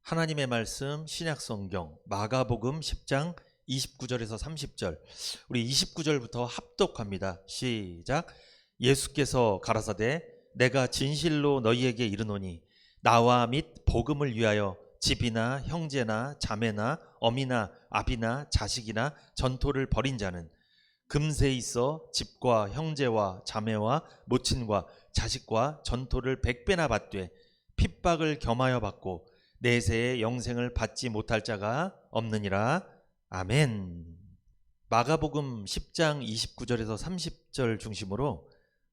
하나님의 말씀 신약성경 마가복음 10장 29절에서 30절, 우리 29절부터 합독합니다. 시작. 예수께서 가라사대 내가 진실로 너희에게 이르노니 나와 및 복음을 위하여 집이나 형제나 자매나 어미나 아비나 자식이나 전토를 벌인 자는 금세 있어 집과 형제와 자매와 모친과 자식과 전토를 100배나 받되 핍박을 겸하여 받고 내세의 영생을 받지 못할 자가 없느니라. 아멘. 마가복음 10장 29절에서 30절 중심으로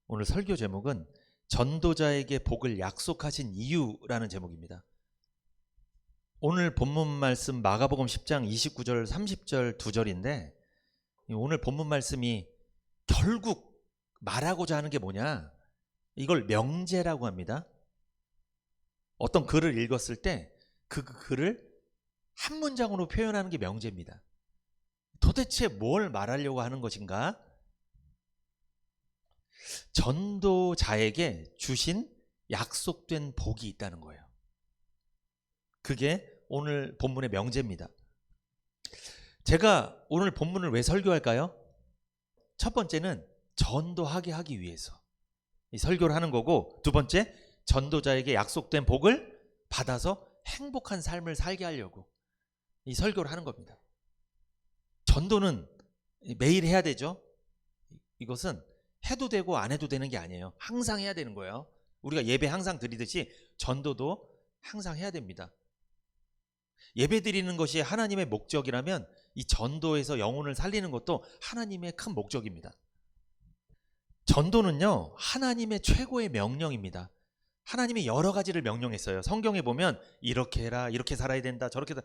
오늘 설교 제목은 전도자에게 복을 약속하신 이유라는 제목입니다. 오늘 본문 말씀 마가복음 10장 29절 30절 두 절인데, 오늘 본문 말씀이 결국 말하고자 하는 게 뭐냐, 이걸 명제라고 합니다. 어떤 글을 읽었을 때 그 글을 한 문장으로 표현하는 게 명제입니다. 도대체 뭘 말하려고 하는 것인가? 전도자에게 주신 약속된 복이 있다는 거예요. 그게 오늘 본문의 명제입니다. 제가 오늘 본문을 왜 설교할까요? 첫 번째는 전도하게 하기 위해서 이 설교를 하는 거고, 두 번째, 전도자에게 약속된 복을 받아서 행복한 삶을 살게 하려고 이 설교를 하는 겁니다. 전도는 매일 해야 되죠. 이것은 해도 되고 안 해도 되는 게 아니에요. 항상 해야 되는 거예요. 우리가 예배 항상 드리듯이 전도도 항상 해야 됩니다. 예배 드리는 것이 하나님의 목적이라면 이 전도에서 영혼을 살리는 것도 하나님의 큰 목적입니다. 전도는요, 하나님의 최고의 명령입니다. 하나님이 여러 가지를 명령했어요. 성경에 보면 이렇게 해라, 이렇게 살아야 된다, 저렇게 해라.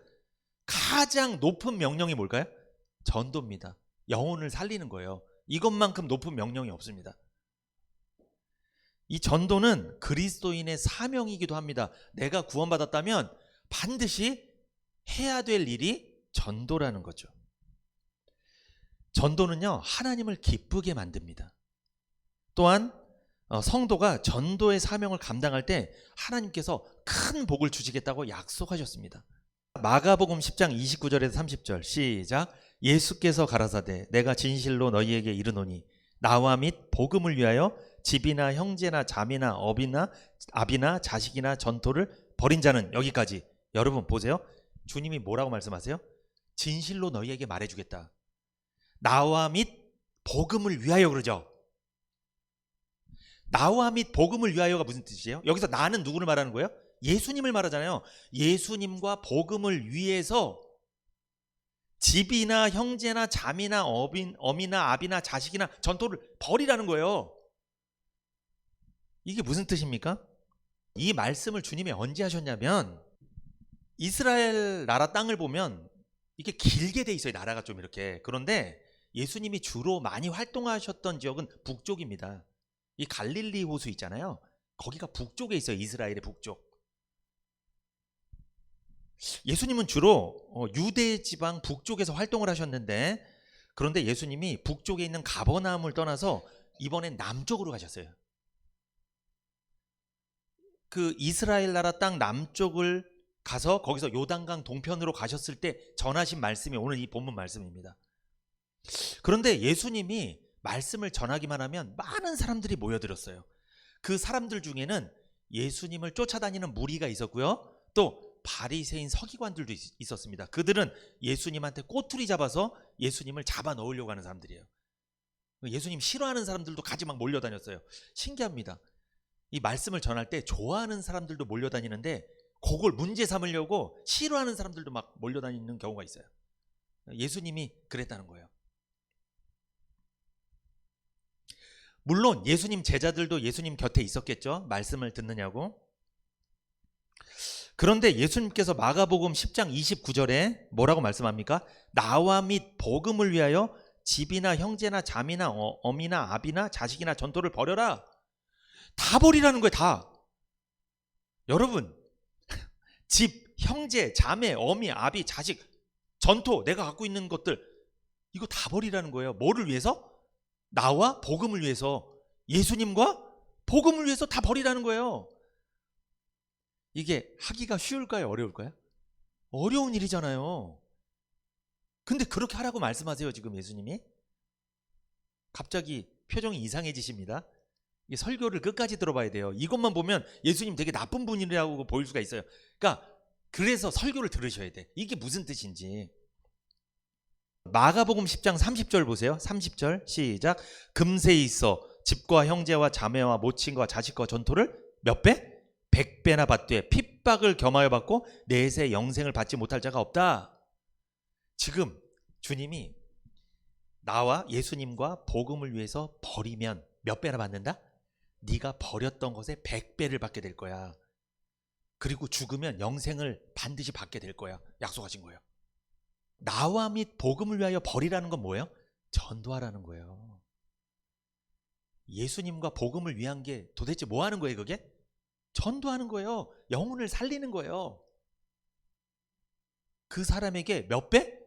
가장 높은 명령이 뭘까요? 전도입니다. 영혼을 살리는 거예요. 이것만큼 높은 명령이 없습니다. 이 전도는 그리스도인의 사명이기도 합니다. 내가 구원받았다면 반드시 해야 될 일이 전도라는 거죠. 전도는요, 하나님을 기쁘게 만듭니다. 또한 성도가 전도의 사명을 감당할 때 하나님께서 큰 복을 주시겠다고 약속하셨습니다. 마가복음 10장 29절에서 30절 시작. 예수께서 가라사대 내가 진실로 너희에게 이르노니 나와 및 복음을 위하여 집이나 형제나 자매나 어비나 아비나 자식이나 전토를 벌인 자는, 여기까지. 여러분 보세요. 주님이 뭐라고 말씀하세요? 진실로 너희에게 말해주겠다. 나와 및 복음을 위하여 그러죠. 나와 및 복음을 위하여가 무슨 뜻이에요? 여기서 나는 누구를 말하는 거예요? 예수님을 말하잖아요. 예수님과 복음을 위해서 집이나 형제나 자매나 어미나 아비나 자식이나 전토를 벌이라는 거예요. 이게 무슨 뜻입니까? 이 말씀을 주님이 언제 하셨냐면, 이스라엘 나라 땅을 보면 이게 길게 돼 있어요. 나라가 좀 이렇게. 그런데 예수님이 주로 많이 활동하셨던 지역은 북쪽입니다. 이 갈릴리 호수 있잖아요. 거기가 북쪽에 있어요. 이스라엘의 북쪽. 예수님은 주로 유대 지방 북쪽에서 활동을 하셨는데, 그런데 예수님이 북쪽에 있는 가버나움을 떠나서 이번엔 남쪽으로 가셨어요. 그 이스라엘 나라 땅 남쪽을 가서 거기서 요단강 동편으로 가셨을 때 전하신 말씀이 오늘 이 본문 말씀입니다. 그런데 예수님이 말씀을 전하기만 하면 많은 사람들이 모여들었어요. 그 사람들 중에는 예수님을 쫓아다니는 무리가 있었고요, 또 바리새인 서기관들도 있었습니다. 그들은 예수님한테 꼬투리 잡아서 예수님을 잡아 넣으려고 하는 사람들이에요. 예수님 싫어하는 사람들도 같이 막 몰려다녔어요. 신기합니다. 이 말씀을 전할 때 좋아하는 사람들도 몰려다니는데 그걸 문제 삼으려고 싫어하는 사람들도 막 몰려다니는 경우가 있어요. 예수님이 그랬다는 거예요. 물론 예수님 제자들도 예수님 곁에 있었겠죠. 말씀을 듣느냐고. 그런데 예수님께서 마가복음 10장 29절에 뭐라고 말씀합니까? 나와 및 복음을 위하여 집이나 형제나 자매나 어미나 아비나 자식이나 전토를 벌여라. 다 버리라는 거예요. 다. 여러분, 집, 형제, 자매, 어미, 아비, 자식, 전토, 내가 갖고 있는 것들, 이거 다 버리라는 거예요. 뭐를 위해서? 나와 복음을 위해서, 예수님과 복음을 위해서 다 버리라는 거예요. 이게 하기가 쉬울까요? 어려울까요? 어려운 일이잖아요. 근데 그렇게 하라고 말씀하세요, 지금 예수님이? 갑자기 표정이 이상해지십니다. 이 설교를 끝까지 들어봐야 돼요. 이것만 보면 예수님 되게 나쁜 분이라고 보일 수가 있어요. 그러니까 그래서 설교를 들으셔야 돼. 이게 무슨 뜻인지. 마가복음 10장 30절 보세요. 30절 시작. 금세 있어 집과 형제와 자매와 모친과 자식과 전토를 몇 배? 100배나 받되 핍박을 겸하여 받고 내세 영생을 받지 못할 자가 없다. 지금 주님이 나와 예수님과 복음을 위해서 버리면 몇 배나 받는다? 네가 버렸던 것에 100배를 받게 될 거야. 그리고 죽으면 영생을 반드시 받게 될 거야. 약속하신 거예요. 나와 및 복음을 위하여 버리라는 건 뭐예요? 전도하라는 거예요. 예수님과 복음을 위한 게 도대체 뭐 하는 거예요, 그게? 전도하는 거예요. 영혼을 살리는 거예요. 그 사람에게 몇 배?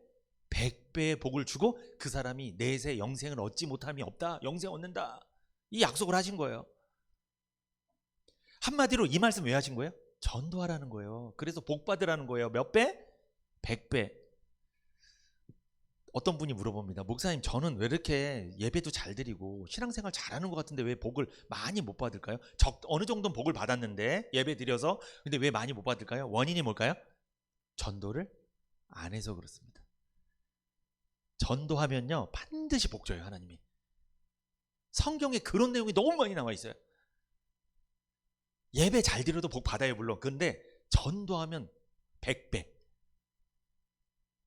100배의 복을 주고 그 사람이 내세 영생을 얻지 못함이 없다. 영생 얻는다. 이 약속을 하신 거예요. 한마디로 이 말씀 왜 하신 거예요? 전도하라는 거예요. 그래서 복 받으라는 거예요. 몇 배? 100배. 어떤 분이 물어봅니다. 목사님, 저는 왜 이렇게 예배도 잘 드리고 신앙생활 잘하는 것 같은데 왜 복을 많이 못 받을까요? 어느 정도는 복을 받았는데 예배 드려서 근데 왜 많이 못 받을까요? 원인이 뭘까요? 전도를 안 해서 그렇습니다. 전도하면요 반드시 복 줘요, 하나님이. 성경에 그런 내용이 너무 많이 나와 있어요. 예배 잘 드려도 복 받아요, 물론. 그런데 전도하면 100배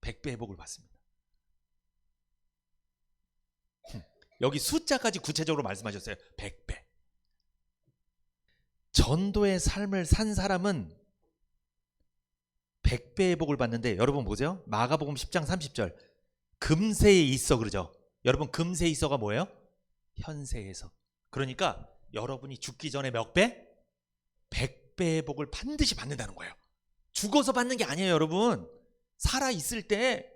100배의 복을 받습니다. 여기 숫자까지 구체적으로 말씀하셨어요. 100배. 전도의 삶을 산 사람은 100배의 복을 받는데, 여러분 보세요. 마가복음 10장 30절. 금세에 있어 그러죠. 여러분, 금세에 있어가 뭐예요? 현세에서. 그러니까 여러분이 죽기 전에 몇 배? 100배의 복을 반드시 받는다는 거예요. 죽어서 받는 게 아니에요, 여러분. 살아 있을 때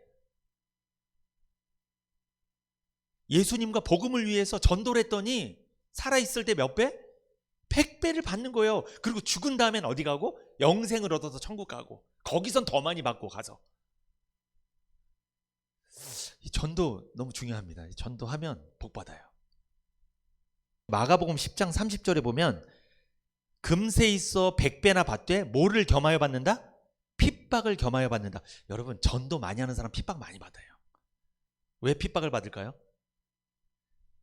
예수님과 복음을 위해서 전도를 했더니 살아있을 때 몇 배? 100배를 받는 거예요. 그리고 죽은 다음엔 어디 가고? 영생을 얻어서 천국 가고. 거기선 더 많이 받고 가서. 이 전도 너무 중요합니다. 전도하면 복 받아요. 마가복음 10장 30절에 보면 금세 있어 100배나 받되 뭐를 겸하여 받는다? 핍박을 겸하여 받는다. 여러분, 전도 많이 하는 사람 핍박 많이 받아요. 왜 핍박을 받을까요?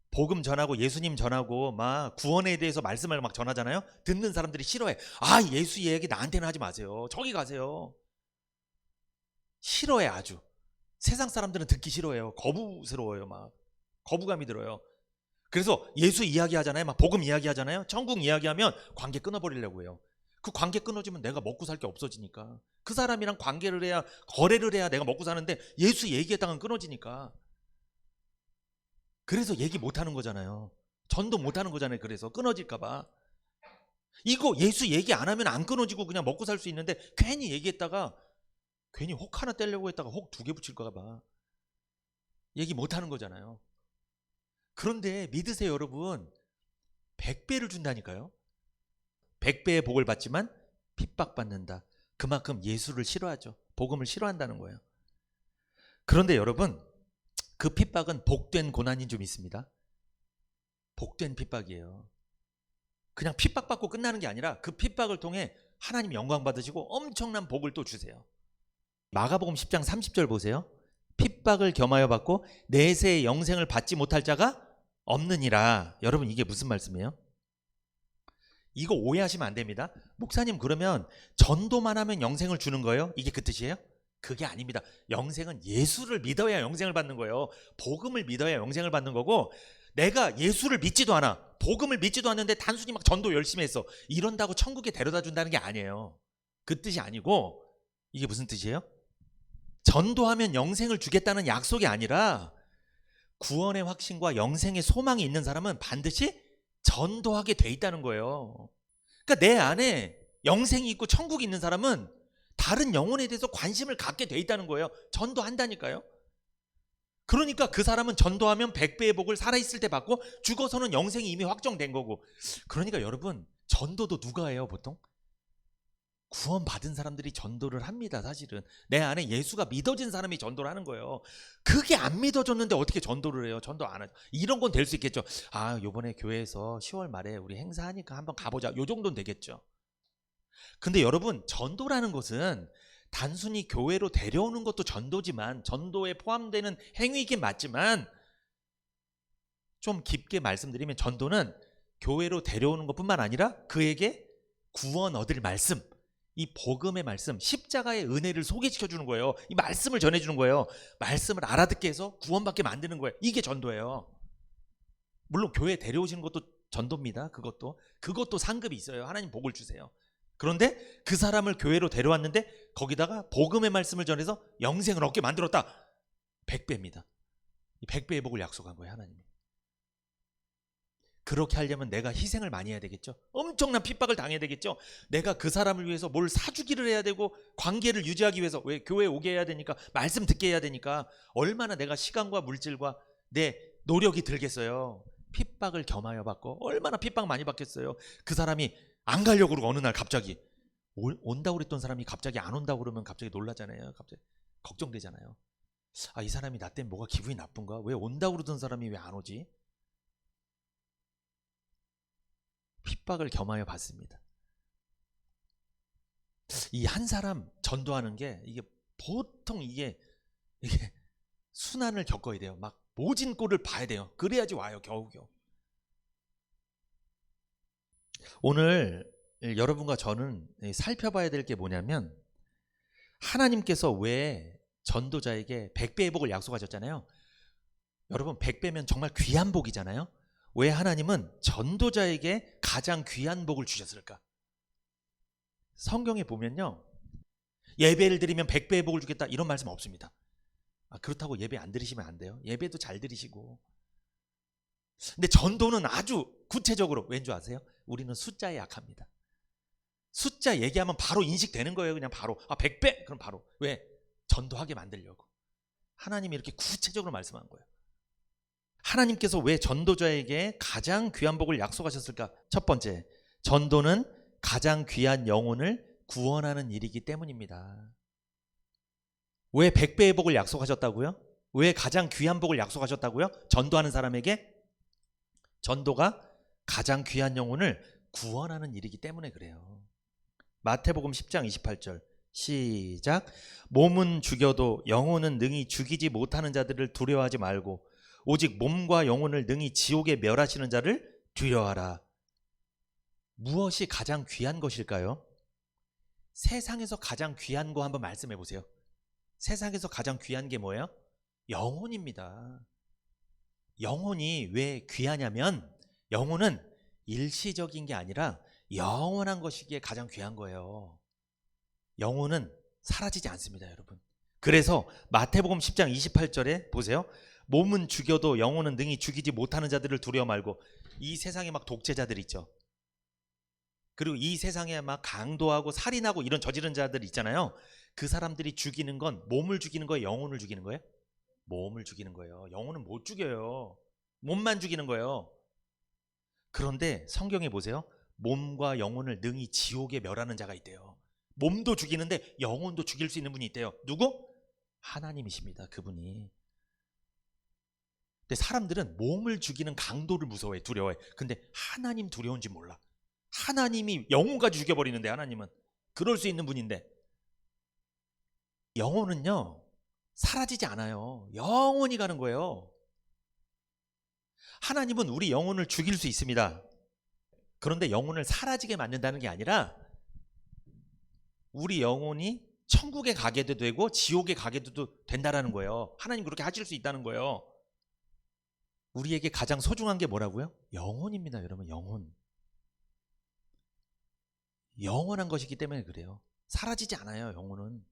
복음 전하고 예수님 전하고 막 구원에 대해서 말씀을 막 전하잖아요. 듣는 사람들이 싫어해. 아, 예수 얘기 나한테는 하지 마세요. 저기 가세요. 싫어해. 아주 세상 사람들은 듣기 싫어해요. 거부스러워요. 막 거부감이 들어요. 그래서 예수 이야기 하잖아요. 막 복음 이야기 하잖아요. 천국 이야기하면 관계 끊어버리려고 해요. 그 관계 끊어지면 내가 먹고 살 게 없어지니까. 그 사람이랑 관계를 해야, 거래를 해야 내가 먹고 사는데 예수 얘기했다가는 끊어지니까. 그래서 얘기 못하는 거잖아요. 전도 못하는 거잖아요. 그래서 끊어질까 봐. 이거 예수 얘기 안 하면 안 끊어지고 그냥 먹고 살 수 있는데 괜히 얘기했다가 괜히 혹 하나 떼려고 했다가 혹 2개 붙일까 봐 얘기 못하는 거잖아요. 그런데 믿으세요, 여러분. 100배를 준다니까요. 100배의 복을 받지만 핍박받는다. 그만큼 예수를 싫어하죠. 복음을 싫어한다는 거예요. 그런데 여러분, 그 핍박은 복된 고난이 좀 있습니다. 복된 핍박이에요. 그냥 핍박받고 끝나는 게 아니라 그 핍박을 통해 하나님 영광 받으시고 엄청난 복을 또 주세요. 마가복음 10장 30절 보세요. 핍박을 겸하여 받고 내세의 영생을 받지 못할 자가 없느니라. 여러분, 이게 무슨 말씀이에요? 이거 오해하시면 안 됩니다. 목사님, 그러면 전도만 하면 영생을 주는 거예요? 이게 그 뜻이에요? 그게 아닙니다. 영생은 예수를 믿어야 영생을 받는 거예요. 복음을 믿어야 영생을 받는 거고, 내가 예수를 믿지도 않아, 복음을 믿지도 않는데 단순히 막 전도 열심히 했어, 이런다고 천국에 데려다 준다는 게 아니에요. 그 뜻이 아니고, 이게 무슨 뜻이에요? 전도하면 영생을 주겠다는 약속이 아니라 구원의 확신과 영생의 소망이 있는 사람은 반드시 전도하게 돼 있다는 거예요. 그러니까 내 안에 영생이 있고 천국이 있는 사람은 다른 영혼에 대해서 관심을 갖게 돼 있다는 거예요. 전도한다니까요. 그러니까 그 사람은 전도하면 100배의 복을 살아있을 때 받고 죽어서는 영생이 이미 확정된 거고. 그러니까 여러분, 전도도 누가 해요, 보통? 구원 받은 사람들이 전도를 합니다. 사실은 내 안에 예수가 믿어진 사람이 전도를 하는 거예요. 그게 안 믿어졌는데 어떻게 전도를 해요? 전도 안 하죠. 이런 건 될 수 있겠죠. 아, 요번에 교회에서 10월 말에 우리 행사하니까 한번 가보자. 요 정도는 되겠죠. 근데 여러분, 전도라는 것은 단순히 교회로 데려오는 것도 전도지만, 전도에 포함되는 행위이긴 맞지만, 좀 깊게 말씀드리면 전도는 교회로 데려오는 것뿐만 아니라 그에게 구원 얻을 말씀, 이 복음의 말씀, 십자가의 은혜를 소개시켜 주는 거예요. 이 말씀을 전해 주는 거예요. 말씀을 알아듣게 해서 구원받게 만드는 거예요. 이게 전도예요. 물론 교회에 데려오시는 것도 전도입니다. 그것도 상급이 있어요. 하나님 복을 주세요. 그런데 그 사람을 교회로 데려왔는데 거기다가 복음의 말씀을 전해서 영생을 얻게 만들었다. 100배입니다. 이 100배의 복을 약속한 거예요, 하나님이. 그렇게 하려면 내가 희생을 많이 해야 되겠죠. 엄청난 핍박을 당해야 되겠죠. 내가 그 사람을 위해서 뭘 사주기를 해야 되고, 관계를 유지하기 위해서, 왜 교회에 오게 해야 되니까, 말씀 듣게 해야 되니까 얼마나 내가 시간과 물질과 내 노력이 들겠어요. 핍박을 겸하여 받고 얼마나 핍박 많이 받겠어요. 그 사람이 안 가려고 그러고 어느 날 갑자기 온다고 그랬던 사람이 갑자기 안 온다고 그러면 갑자기 놀라잖아요. 갑자기 걱정되잖아요. 아, 이 사람이 나 때문에 뭐가 기분이 나쁜가? 왜 온다고 그러던 사람이 왜 안 오지? 핍박을 겸하여 받습니다. 이 한 사람 전도하는 게 이게 보통 이게 순환을 겪어야 돼요. 막 모진 꼴을 봐야 돼요. 그래야지 와요, 겨우겨우. 오늘 여러분과 저는 살펴봐야 될 게 뭐냐면, 하나님께서 왜 전도자에게 100배의 복을 약속하셨잖아요. 여러분, 100배면 정말 귀한 복이잖아요. 왜 하나님은 전도자에게 가장 귀한 복을 주셨을까? 성경에 보면요, 예배를 드리면 100배의 복을 주겠다 이런 말씀 없습니다. 그렇다고 예배 안 드리시면 안 돼요. 예배도 잘 드리시고. 근데 전도는 아주 구체적으로, 왠지 아세요? 우리는 숫자에 약합니다. 숫자 얘기하면 바로 인식되는 거예요. 그냥 바로 100배? 그럼 바로. 왜? 전도하게 만들려고. 하나님이 이렇게 구체적으로 말씀한 거예요. 하나님께서 왜 전도자에게 가장 귀한 복을 약속하셨을까? 첫 번째, 전도는 가장 귀한 영혼을 구원하는 일이기 때문입니다. 왜 100배의 복을 약속하셨다고요? 왜 가장 귀한 복을 약속하셨다고요? 전도하는 사람에게? 전도가 가장 귀한 영혼을 구원하는 일이기 때문에 그래요. 마태복음 10장 28절 시작. 몸은 죽여도 영혼은 능히 죽이지 못하는 자들을 두려워하지 말고 오직 몸과 영혼을 능히 지옥에 멸하시는 자를 두려워하라. 무엇이 가장 귀한 것일까요? 세상에서 가장 귀한 거 한번 말씀해 보세요. 세상에서 가장 귀한 게 뭐예요? 영혼입니다. 영혼이 왜 귀하냐면, 영혼은 일시적인 게 아니라 영원한 것이기에 가장 귀한 거예요. 영혼은 사라지지 않습니다, 여러분. 그래서 마태복음 10장 28절에 보세요. 몸은 죽여도 영혼은 능히 죽이지 못하는 자들을 두려워 말고. 이 세상에 막 독재자들 있죠. 그리고 이 세상에 막 강도하고 살인하고 이런 저지른 자들 있잖아요. 그 사람들이 죽이는 건 몸을 죽이는 거예요, 영혼을 죽이는 거예요? 몸을 죽이는 거예요. 영혼은 못 죽여요. 몸만 죽이는 거예요. 그런데 성경에 보세요. 몸과 영혼을 능히 지옥에 멸하는 자가 있대요. 몸도 죽이는데 영혼도 죽일 수 있는 분이 있대요. 누구? 하나님이십니다, 그분이. 근데 사람들은 몸을 죽이는 강도를 무서워해, 두려워해. 근데 하나님 두려운지 몰라. 하나님이 영혼까지 죽여버리는데, 하나님은 그럴 수 있는 분인데. 영혼은요 사라지지 않아요. 영원히 가는 거예요. 하나님은 우리 영혼을 죽일 수 있습니다. 그런데 영혼을 사라지게 만든다는 게 아니라 우리 영혼이 천국에 가게도 되고 지옥에 가게도 된다라는 거예요. 하나님 그렇게 하실 수 있다는 거예요. 우리에게 가장 소중한 게 뭐라고요? 영혼입니다, 여러분. 영혼. 영원한 것이기 때문에 그래요. 사라지지 않아요, 영혼은.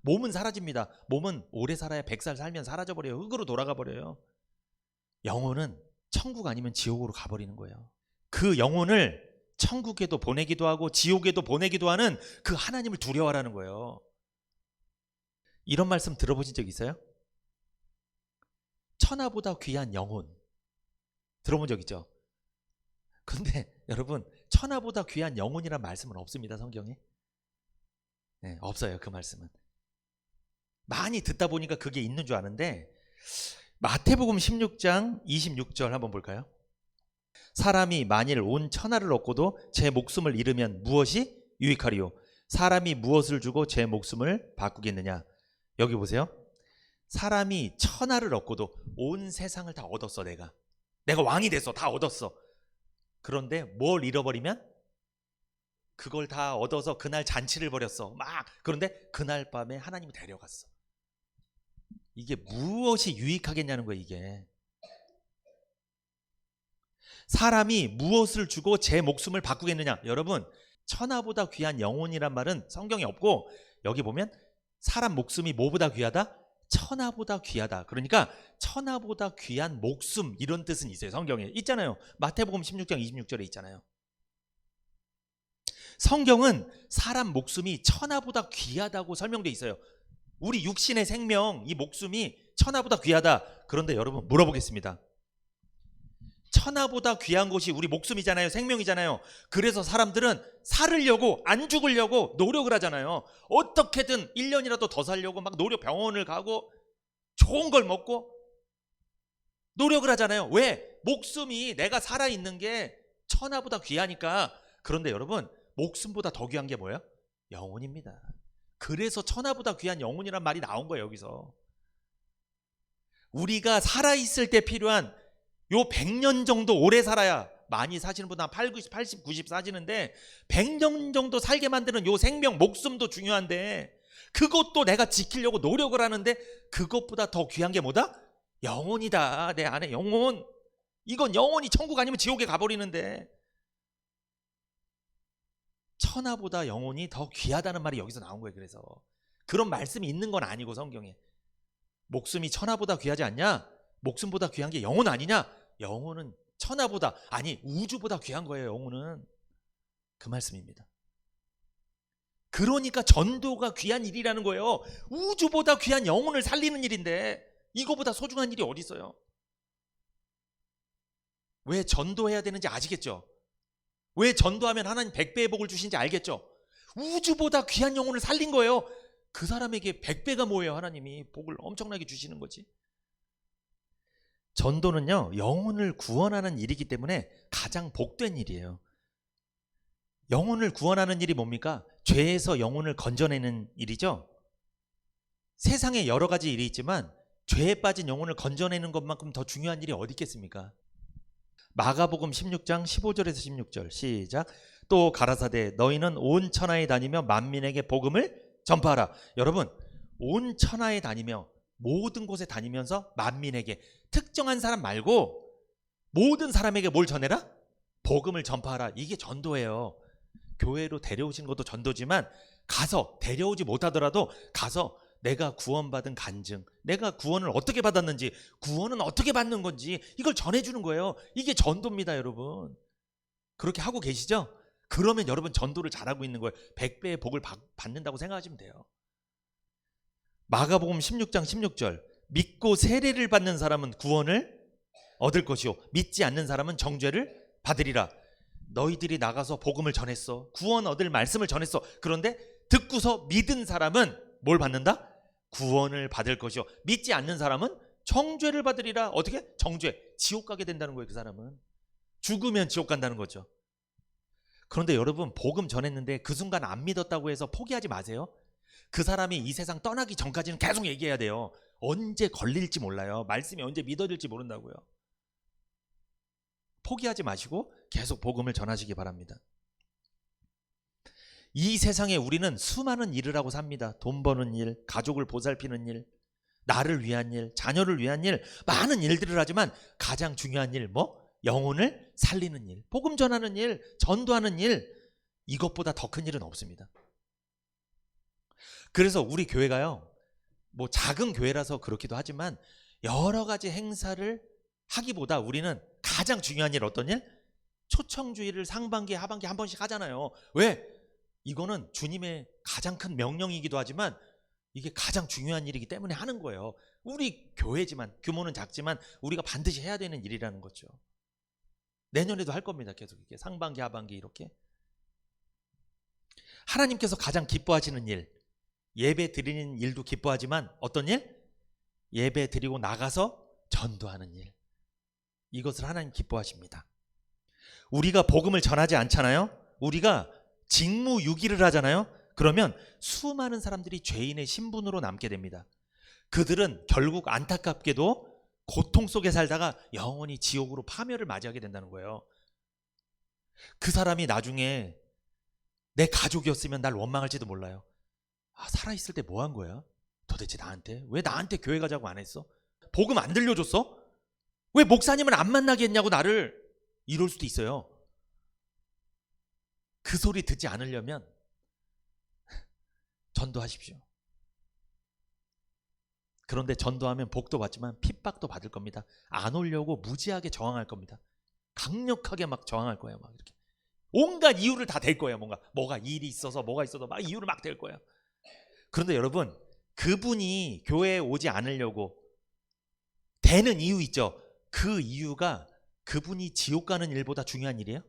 몸은 사라집니다. 몸은 오래 살아야 100살 살면 사라져버려요. 흙으로 돌아가 버려요. 영혼은 천국 아니면 지옥으로 가버리는 거예요. 그 영혼을 천국에도 보내기도 하고 지옥에도 보내기도 하는 그 하나님을 두려워하라는 거예요. 이런 말씀 들어보신 적 있어요? 천하보다 귀한 영혼. 들어본 적 있죠? 근데 여러분, 천하보다 귀한 영혼이란 말씀은 없습니다, 성경에. 네, 없어요. 그 말씀은. 많이 듣다 보니까 그게 있는 줄 아는데 마태복음 16장 26절 한번 볼까요? 사람이 만일 온 천하를 얻고도 제 목숨을 잃으면 무엇이 유익하리요? 사람이 무엇을 주고 제 목숨을 바꾸겠느냐? 여기 보세요. 사람이 천하를 얻고도 온 세상을 다 얻었어. 내가 왕이 됐어. 다 얻었어. 그런데 뭘 잃어버리면 그걸 다 얻어서 그날 잔치를 벌였어. 막. 그런데 그날 밤에 하나님이 데려갔어. 이게 무엇이 유익하겠냐는 거예요. 이게 사람이 무엇을 주고 제 목숨을 바꾸겠느냐. 여러분, 천하보다 귀한 영혼이란 말은 성경에 없고, 여기 보면 사람 목숨이 뭐보다 귀하다? 천하보다 귀하다. 그러니까 천하보다 귀한 목숨, 이런 뜻은 있어요. 성경에 있잖아요. 마태복음 16장 26절에 있잖아요. 성경은 사람 목숨이 천하보다 귀하다고 설명되어 있어요. 우리 육신의 생명, 이 목숨이 천하보다 귀하다. 그런데 여러분, 물어보겠습니다. 천하보다 귀한 것이 우리 목숨이잖아요. 생명이잖아요. 그래서 사람들은 살으려고, 안 죽으려고 노력을 하잖아요. 어떻게든 1년이라도 더 살려고 막 병원을 가고 좋은 걸 먹고 노력을 하잖아요. 왜? 목숨이, 내가 살아있는 게 천하보다 귀하니까. 그런데 여러분, 목숨보다 더 귀한 게 뭐예요? 영혼입니다. 그래서 천하보다 귀한 영혼이란 말이 나온 거예요. 여기서 우리가 살아있을 때 필요한 요 100년 정도 오래 살아야, 많이 사시는 분은 80, 90 사시는데 100년 정도 살게 만드는 요 생명, 목숨도 중요한데 그것도 내가 지키려고 노력을 하는데 그것보다 더 귀한 게 뭐다? 영혼이다. 내 안에 영혼. 이건 영혼이 천국 아니면 지옥에 가버리는데 천하보다 영혼이 더 귀하다는 말이 여기서 나온 거예요. 그래서 그런 말씀이 있는 건 아니고, 성경에 목숨이 천하보다 귀하지 않냐? 목숨보다 귀한 게 영혼 아니냐? 영혼은 천하보다, 아니 우주보다 귀한 거예요. 영혼은. 그 말씀입니다. 그러니까 전도가 귀한 일이라는 거예요. 우주보다 귀한 영혼을 살리는 일인데 이거보다 소중한 일이 어디 있어요? 왜 전도해야 되는지 아시겠죠? 왜 전도하면 하나님 100배의 복을 주신지 알겠죠? 우주보다 귀한 영혼을 살린 거예요. 그 사람에게 100배가 뭐예요? 하나님이 복을 엄청나게 주시는 거지. 전도는요, 영혼을 구원하는 일이기 때문에 가장 복된 일이에요. 영혼을 구원하는 일이 뭡니까? 죄에서 영혼을 건져내는 일이죠. 세상에 여러 가지 일이 있지만 죄에 빠진 영혼을 건져내는 것만큼 더 중요한 일이 어디 있겠습니까? 마가복음 16장 15절에서 16절 시작. 또 가라사대 너희는 온 천하에 다니며 만민에게 복음을 전파하라. 여러분, 온 천하에 다니며 모든 곳에 다니면서 만민에게, 특정한 사람 말고 모든 사람에게 뭘 전해라? 복음을 전파하라. 이게 전도예요. 교회로 데려오신 것도 전도지만 가서, 데려오지 못하더라도 가서 내가 구원받은 간증, 내가 구원을 어떻게 받았는지, 구원은 어떻게 받는 건지 이걸 전해주는 거예요. 이게 전도입니다. 여러분, 그렇게 하고 계시죠? 그러면 여러분 전도를 잘하고 있는 거예요. 100배의 복을 받는다고 생각하시면 돼요. 마가복음 16장 16절 믿고 세례를 받는 사람은 구원을 얻을 것이요 믿지 않는 사람은 정죄를 받으리라. 너희들이 나가서 복음을 전했어. 구원 얻을 말씀을 전했어. 그런데 듣고서 믿은 사람은 뭘 받는다? 구원을 받을 것이요 믿지 않는 사람은 정죄를 받으리라. 어떻게? 정죄, 지옥 가게 된다는 거예요. 그 사람은 죽으면 지옥 간다는 거죠. 그런데 여러분, 복음 전했는데 그 순간 안 믿었다고 해서 포기하지 마세요. 그 사람이 이 세상 떠나기 전까지는 계속 얘기해야 돼요. 언제 걸릴지 몰라요. 말씀이 언제 믿어질지 모른다고요. 포기하지 마시고 계속 복음을 전하시기 바랍니다. 이 세상에 우리는 수많은 일을 하고 삽니다. 돈 버는 일, 가족을 보살피는 일, 나를 위한 일, 자녀를 위한 일, 많은 일들을 하지만 가장 중요한 일, 영혼을 살리는 일, 복음 전하는 일, 전도하는 일, 이것보다 더 큰 일은 없습니다. 그래서 우리 교회가요, 작은 교회라서 그렇기도 하지만 여러 가지 행사를 하기보다 우리는 가장 중요한 일, 어떤 일? 초청주의를 상반기, 하반기 한 번씩 하잖아요. 왜? 이거는 주님의 가장 큰 명령이기도 하지만 이게 가장 중요한 일이기 때문에 하는 거예요. 우리 교회지만, 규모는 작지만 우리가 반드시 해야 되는 일이라는 거죠. 내년에도 할 겁니다. 계속 이렇게 상반기, 하반기 이렇게. 하나님께서 가장 기뻐하시는 일, 예배 드리는 일도 기뻐하지만 어떤 일? 예배 드리고 나가서 전도하는 일. 이것을 하나님 기뻐하십니다. 우리가 복음을 전하지 않잖아요. 우리가 직무유기를 하잖아요. 그러면 수많은 사람들이 죄인의 신분으로 남게 됩니다. 그들은 결국 안타깝게도 고통 속에 살다가 영원히 지옥으로 파멸을 맞이하게 된다는 거예요. 그 사람이 나중에 내 가족이었으면 날 원망할지도 몰라요. 아, 살아있을 때 뭐 한 거야? 도대체 나한테? 왜 나한테 교회 가자고 안 했어? 복음 안 들려줬어? 왜 목사님을 안 만나게 했냐고 나를. 이럴 수도 있어요. 그 소리 듣지 않으려면 전도하십시오. 그런데 전도하면 복도 받지만 핍박도 받을 겁니다. 안 오려고 무지하게 저항할 겁니다. 강력하게 막 저항할 거예요. 막 이렇게 온갖 이유를 다 댈 거예요. 뭐가 일이 있어서 뭐가 있어도 막 이유를 막 댈 거예요. 그런데 여러분, 그분이 교회에 오지 않으려고 대는 이유 있죠. 그 이유가 그분이 지옥 가는 일보다 중요한 일이에요?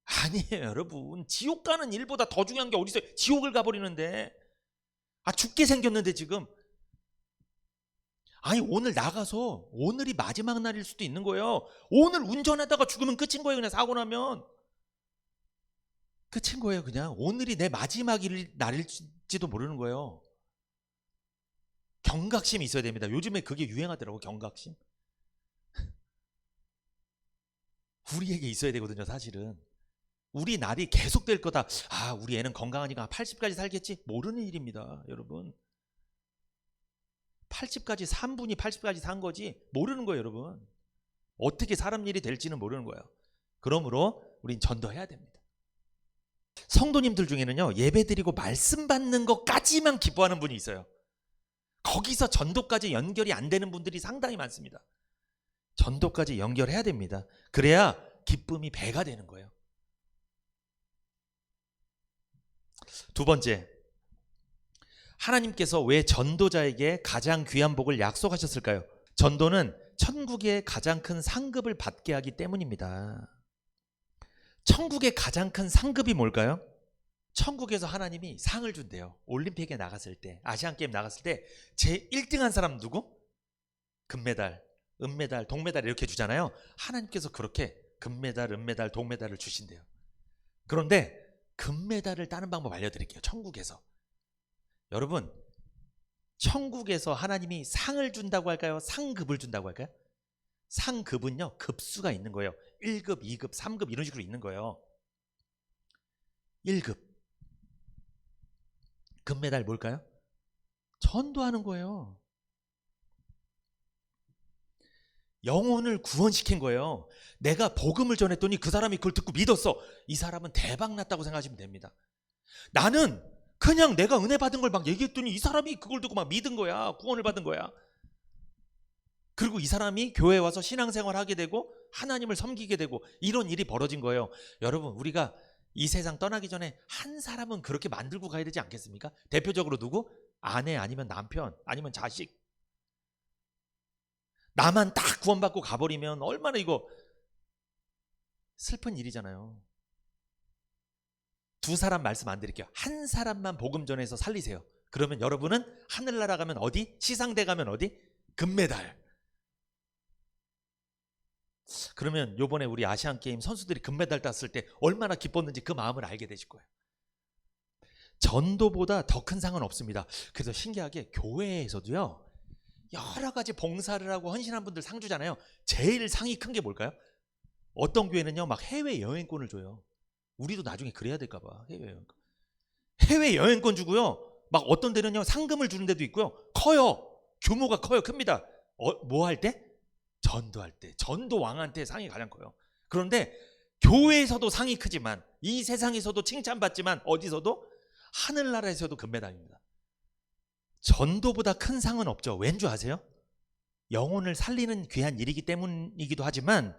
아니에요, 여러분. 지옥 가는 일보다 더 중요한 게 어디 있어요? 지옥을 가버리는데. 아, 죽게 생겼는데 지금. 아니, 오늘 나가서 오늘이 마지막 날일 수도 있는 거예요. 오늘 운전하다가 죽으면 끝인 거예요. 그냥 사고 나면 끝인 거예요. 그냥 오늘이 내 마지막 날일지도 모르는 거예요. 경각심이 있어야 됩니다. 요즘에 그게 유행하더라고, 경각심. 우리에게 있어야 되거든요, 사실은. 우리 날이 계속 될 거다. 아, 우리 애는 건강하니까 80까지 살겠지? 모르는 일입니다, 여러분. 80까지 산 분이 80까지 산 거지 모르는 거예요, 여러분. 어떻게 사람 일이 될지는 모르는 거예요. 그러므로 우린 전도해야 됩니다. 성도님들 중에는요, 예배 드리고 말씀 받는 것까지만 기뻐하는 분이 있어요. 거기서 전도까지 연결이 안 되는 분들이 상당히 많습니다. 전도까지 연결해야 됩니다. 그래야 기쁨이 배가 되는 거예요. 두 번째, 하나님께서 왜 전도자에게 가장 귀한 복을 약속하셨을까요? 전도는 천국의 가장 큰 상급을 받게 하기 때문입니다. 천국의 가장 큰 상급이 뭘까요? 천국에서 하나님이 상을 준대요. 올림픽에 나갔을 때, 아시안게임 나갔을 때 제 1등한 사람 누구? 금메달, 은메달, 동메달 이렇게 주잖아요. 하나님께서 그렇게 금메달, 은메달, 동메달을 주신대요. 그런데 금메달을 따는 방법 알려드릴게요. 천국에서. 여러분, 천국에서 하나님이 상을 준다고 할까요? 상급을 준다고 할까요? 상급은요, 급수가 있는 거예요. 1급, 2급, 3급 이런 식으로 있는 거예요. 1급. 금메달 뭘까요? 전도하는 거예요. 영혼을 구원시킨 거예요. 내가 복음을 전했더니 그 사람이 그걸 듣고 믿었어. 이 사람은 대박 났다고 생각하시면 됩니다. 나는 그냥 내가 은혜 받은 걸 막 얘기했더니 이 사람이 그걸 듣고 막 믿은 거야. 구원을 받은 거야. 그리고 이 사람이 교회에 와서 신앙생활 하게 되고 하나님을 섬기게 되고 이런 일이 벌어진 거예요. 여러분, 우리가 이 세상 떠나기 전에 한 사람은 그렇게 만들고 가야 되지 않겠습니까? 대표적으로 누구? 아내 아니면 남편 아니면 자식. 나만 딱 구원받고 가버리면 얼마나 이거 슬픈 일이잖아요. 두 사람 말씀 안 드릴게요. 한 사람만 복음 전해서 살리세요. 그러면 여러분은 하늘나라 가면 어디? 시상대 가면 어디? 금메달. 그러면 요번에 우리 아시안게임 선수들이 금메달 땄을 때 얼마나 기뻤는지 그 마음을 알게 되실 거예요. 전도보다 더 큰 상은 없습니다. 그래서 신기하게 교회에서도요, 여러 가지 봉사를 하고 헌신한 분들 상 주잖아요. 제일 상이 큰 게 뭘까요? 어떤 교회는요, 막 해외여행권을 줘요. 우리도 나중에 그래야 될까 봐. 해외여행권 주고요. 막 어떤 데는요, 상금을 주는 데도 있고요. 커요. 규모가 커요. 큽니다. 뭐 할 때? 전도할 때. 전도왕한테 상이 가장 커요. 그런데 교회에서도 상이 크지만, 이 세상에서도 칭찬받지만, 어디서도? 하늘나라에서도 금메달입니다. 전도보다 큰 상은 없죠. 왠 줄 아세요? 영혼을 살리는 귀한 일이기 때문이기도 하지만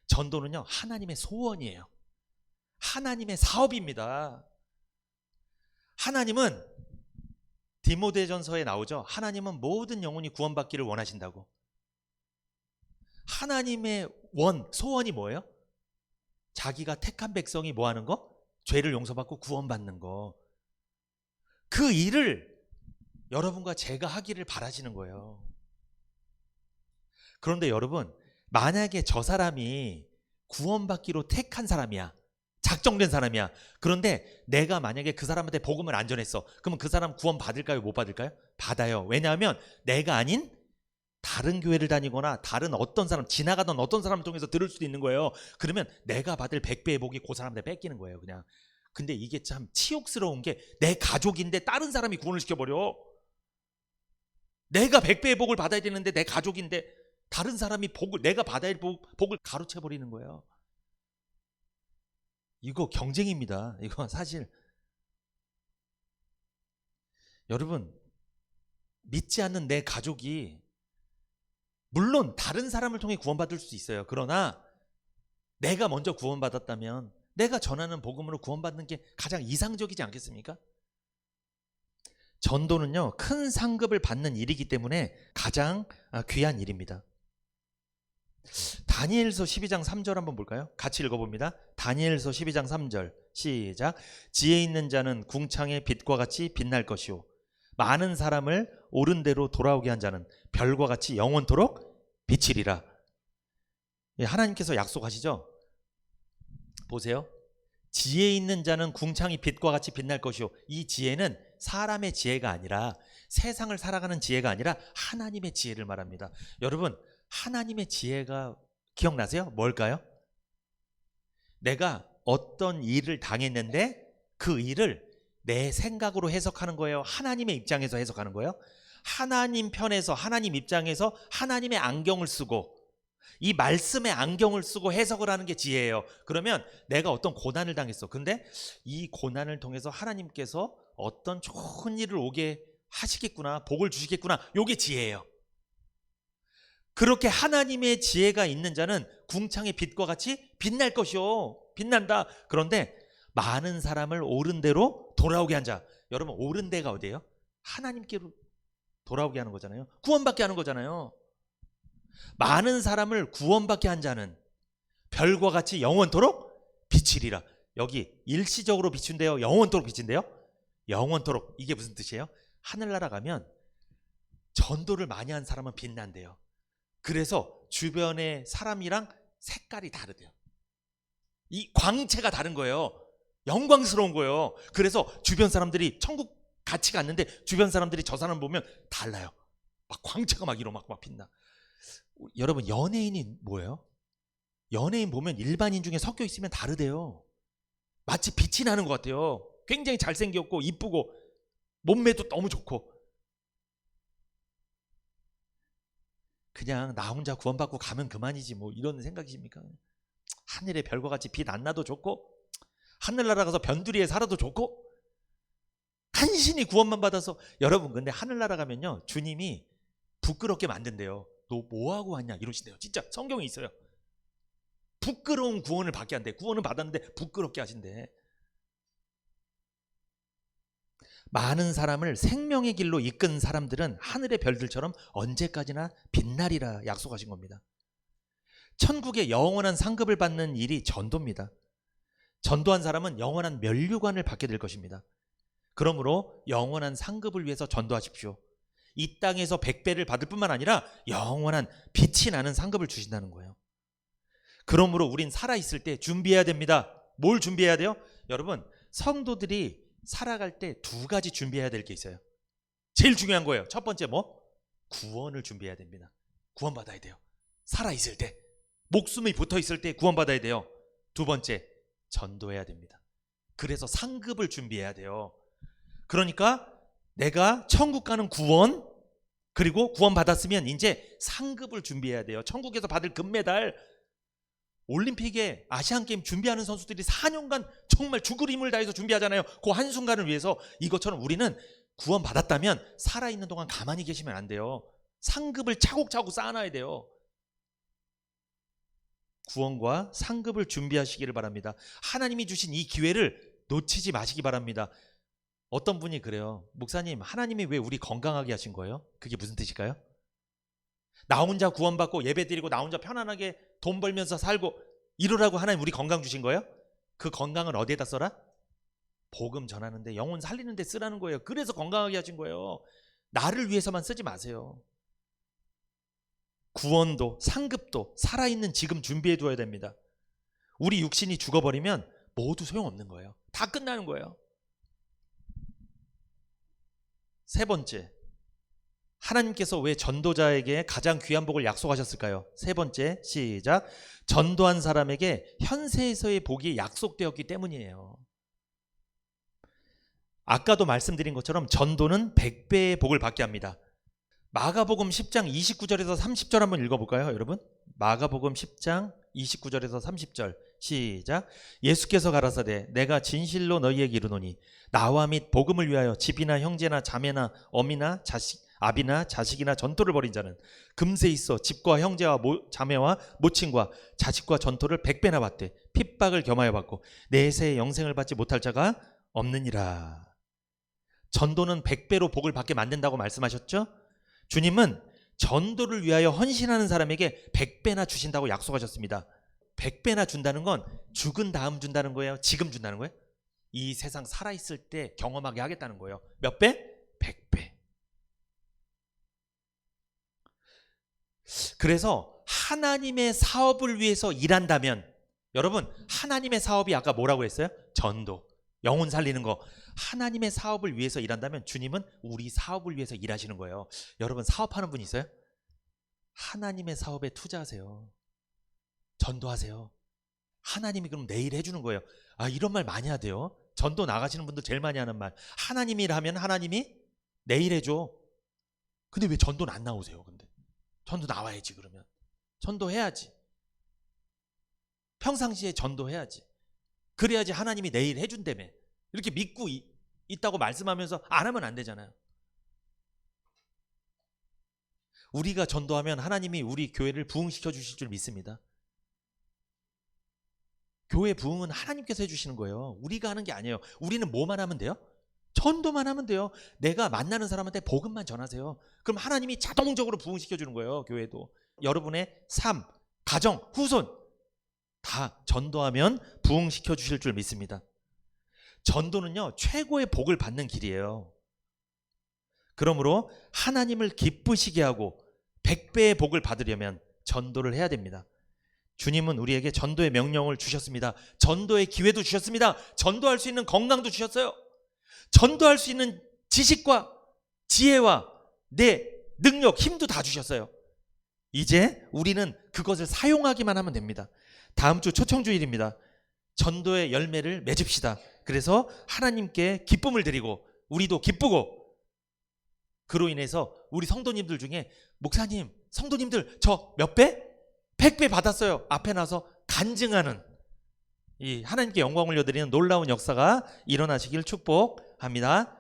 전도는요, 하나님의 소원이에요. 하나님의 사업입니다. 하나님은 디모데전서에 나오죠. 하나님은 모든 영혼이 구원받기를 원하신다고. 하나님의 소원이 뭐예요? 자기가 택한 백성이 뭐 하는 거? 죄를 용서받고 구원받는 거. 그 일을 여러분과 제가 하기를 바라시는 거예요. 그런데 여러분, 만약에 저 사람이 구원받기로 택한 사람이야, 작정된 사람이야. 그런데 내가 만약에 그 사람한테 복음을 안 전했어. 그러면 그 사람 구원 받을까요? 못 받을까요? 받아요. 왜냐하면 내가 아닌 다른 교회를 다니거나 다른 어떤 사람, 지나가던 어떤 사람을 통해서 들을 수도 있는 거예요. 그러면 내가 받을 100배의 복이 그 사람한테 뺏기는 거예요, 그냥. 근데 이게 참 치욕스러운 게 내 가족인데 다른 사람이 구원을 시켜버려. 내가 100배의 복을 받아야 되는데 내 가족인데 다른 사람이 내가 받아야 할 복을 가로채버리는 거예요. 이거 경쟁입니다. 이거 사실. 여러분, 믿지 않는 내 가족이 물론 다른 사람을 통해 구원받을 수 있어요. 그러나 내가 먼저 구원받았다면 내가 전하는 복음으로 구원받는 게 가장 이상적이지 않겠습니까? 전도는요, 큰 상급을 받는 일이기 때문에 가장 귀한 일입니다. 다니엘서 12장 3절 한번 볼까요? 같이 읽어봅니다. 다니엘서 12장 3절 시작. 지혜 있는 자는 궁창의 빛과 같이 빛날 것이요 많은 사람을 옳은 대로 돌아오게 한 자는 별과 같이 영원토록 비치리라. 하나님께서 약속하시죠? 보세요. 지혜 있는 자는 궁창이 빛과 같이 빛날 것이요. 이 지혜는 사람의 지혜가 아니라, 세상을 살아가는 지혜가 아니라 하나님의 지혜를 말합니다. 여러분, 하나님의 지혜가 기억나세요? 뭘까요? 내가 어떤 일을 당했는데 그 일을 내 생각으로 해석하는 거예요? 하나님의 입장에서 해석하는 거예요? 하나님 편에서, 하나님 입장에서 하나님의 안경을 쓰고, 이 말씀의 안경을 쓰고 해석을 하는 게 지혜예요. 그러면 내가 어떤 고난을 당했어. 근데 이 고난을 통해서 하나님께서 어떤 좋은 일을 오게 하시겠구나, 복을 주시겠구나, 요게 지혜예요. 그렇게 하나님의 지혜가 있는 자는 궁창의 빛과 같이 빛날 것이요. 빛난다. 그런데 많은 사람을 옳은 대로 돌아오게 한 자. 여러분, 옳은 데가 어디예요? 하나님께로 돌아오게 하는 거잖아요. 구원받게 하는 거잖아요. 많은 사람을 구원받게 한 자는 별과 같이 영원토록 비치리라. 여기 일시적으로 비춘대요? 영원토록 비친대요? 영원토록. 이게 무슨 뜻이에요? 하늘나라 가면 전도를 많이 한 사람은 빛난대요. 그래서 주변의 사람이랑 색깔이 다르대요. 이 광채가 다른 거예요. 영광스러운 거예요. 그래서 주변 사람들이 천국 같이 갔는데 주변 사람들이 저 사람 보면 달라요. 막 광채가 막 이러 막 빛나. 여러분, 연예인이 뭐예요? 연예인 보면 일반인 중에 섞여 있으면 다르대요. 마치 빛이 나는 것 같아요. 굉장히 잘생겼고 이쁘고 몸매도 너무 좋고. 그냥 나 혼자 구원받고 가면 그만이지 뭐 이런 생각이십니까? 하늘의 별과 같이 빛 안 나도 좋고, 하늘나라 가서 변두리에 살아도 좋고, 간신히 구원만 받아서. 여러분, 근데 하늘나라 가면요, 주님이 부끄럽게 만든대요. 너 뭐하고 왔냐 이러시대요. 진짜 성경에 있어요. 부끄러운 구원을 받게 한대. 구원을 받았는데 부끄럽게 하신대. 많은 사람을 생명의 길로 이끈 사람들은 하늘의 별들처럼 언제까지나 빛나리라 약속하신 겁니다. 천국의 영원한 상급을 받는 일이 전도입니다. 전도한 사람은 영원한 면류관을 받게 될 것입니다. 그러므로 영원한 상급을 위해서 전도하십시오. 이 땅에서 100배를 받을 뿐만 아니라 영원한 빛이 나는 상급을 주신다는 거예요. 그러므로 우린 살아있을 때 준비해야 됩니다. 뭘 준비해야 돼요? 여러분, 성도들이 살아갈 때 두 가지 준비해야 될 게 있어요. 제일 중요한 거예요. 첫 번째 뭐? 구원을 준비해야 됩니다. 구원받아야 돼요. 살아있을 때, 목숨이 붙어있을 때 구원받아야 돼요. 두 번째, 전도해야 됩니다. 그래서 상급을 준비해야 돼요. 그러니까 내가 천국 가는 구원, 그리고 구원받았으면 이제 상급을 준비해야 돼요. 천국에서 받을 금메달. 올림픽에 아시안게임 준비하는 선수들이 4년간 정말 죽을 힘을 다해서 준비하잖아요. 그 한순간을 위해서. 이것처럼 우리는 구원받았다면 살아있는 동안 가만히 계시면 안 돼요. 상급을 차곡차곡 쌓아놔야 돼요. 구원과 상급을 준비하시기를 바랍니다. 하나님이 주신 이 기회를 놓치지 마시기 바랍니다. 어떤 분이 그래요. 목사님, 하나님이 왜 우리 건강하게 하신 거예요? 그게 무슨 뜻일까요? 나 혼자 구원받고 예배드리고 나 혼자 편안하게 돈 벌면서 살고 이러라고 하나님 우리 건강 주신 거예요? 그 건강을 어디에다 써라? 복음 전하는데 영혼 살리는데 쓰라는 거예요. 그래서 건강하게 하신 거예요. 나를 위해서만 쓰지 마세요. 구원도 상급도 살아있는 지금 준비해 두어야 됩니다. 우리 육신이 죽어버리면 모두 소용없는 거예요. 다 끝나는 거예요. 세 번째, 하나님께서 왜 전도자에게 가장 귀한 복을 약속하셨을까요? 세 번째, 시작. 전도한 사람에게 현세에서의 복이 약속되었기 때문이에요. 아까도 말씀드린 것처럼 전도는 100배의 복을 받게 합니다. 마가복음 10장 29절에서 30절 한번 읽어볼까요, 여러분? 마가복음 10장 29절에서 30절 시작. 예수께서 가라사대 내가 진실로 너희에게 이르노니 나와 및 복음을 위하여 집이나 형제나 자매나 어미나 자식 아비나 자식이나 전토를 벌인 자는 금세 있어 집과 형제와 자매와 모친과 자식과 전토를 100배나 받되 핍박을 겸하여 받고 내세의 영생을 받지 못할 자가 없느니라. 전도는 100배로 복을 받게 만든다고 말씀하셨죠? 주님은 전도를 위하여 헌신하는 사람에게 100배나 주신다고 약속하셨습니다. 100배나 준다는 건 죽은 다음 준다는 거예요? 지금 준다는 거예요? 이 세상 살아있을 때 경험하게 하겠다는 거예요. 몇 배? 100배. 그래서 하나님의 사업을 위해서 일한다면, 여러분 하나님의 사업이 아까 뭐라고 했어요? 전도, 영혼 살리는 거. 하나님의 사업을 위해서 일한다면 주님은 우리 사업을 위해서 일하시는 거예요. 여러분 사업하는 분 있어요? 하나님의 사업에 투자하세요. 전도하세요. 하나님이 그럼 내일 해주는 거예요. 아, 이런 말 많이 하대요. 전도 나가시는 분들 제일 많이 하는 말. 하나님이 일하면 하나님이 내일 해줘. 근데 왜 전도는 안 나오세요? 근데 전도 나와야지. 그러면 전도해야지. 평상시에 전도해야지. 그래야지 하나님이 내일 해준다며. 이렇게 믿고 있다고 말씀하면서 안 하면 안 되잖아요. 우리가 전도하면 하나님이 우리 교회를 부흥시켜 주실 줄 믿습니다. 교회 부흥은 하나님께서 해주시는 거예요. 우리가 하는 게 아니에요. 우리는 뭐만 하면 돼요? 전도만 하면 돼요. 내가 만나는 사람한테 복음만 전하세요. 그럼 하나님이 자동적으로 부흥시켜 주는 거예요. 교회도. 여러분의 삶, 가정, 후손 다 전도하면 부흥시켜 주실 줄 믿습니다. 전도는요, 최고의 복을 받는 길이에요. 그러므로 하나님을 기쁘시게 하고 100배의 복을 받으려면 전도를 해야 됩니다. 주님은 우리에게 전도의 명령을 주셨습니다. 전도의 기회도 주셨습니다. 전도할 수 있는 건강도 주셨어요. 전도할 수 있는 지식과 지혜와 내 능력, 힘도 다 주셨어요. 이제 우리는 그것을 사용하기만 하면 됩니다. 다음 주 초청주일입니다. 전도의 열매를 맺읍시다. 그래서 하나님께 기쁨을 드리고 우리도 기쁘고, 그로 인해서 우리 성도님들 중에 목사님, 성도님들 저 몇 배? 100배 받았어요. 앞에 나서 간증하는, 이 하나님께 영광을 올려드리는 놀라운 역사가 일어나시길 축복합니다.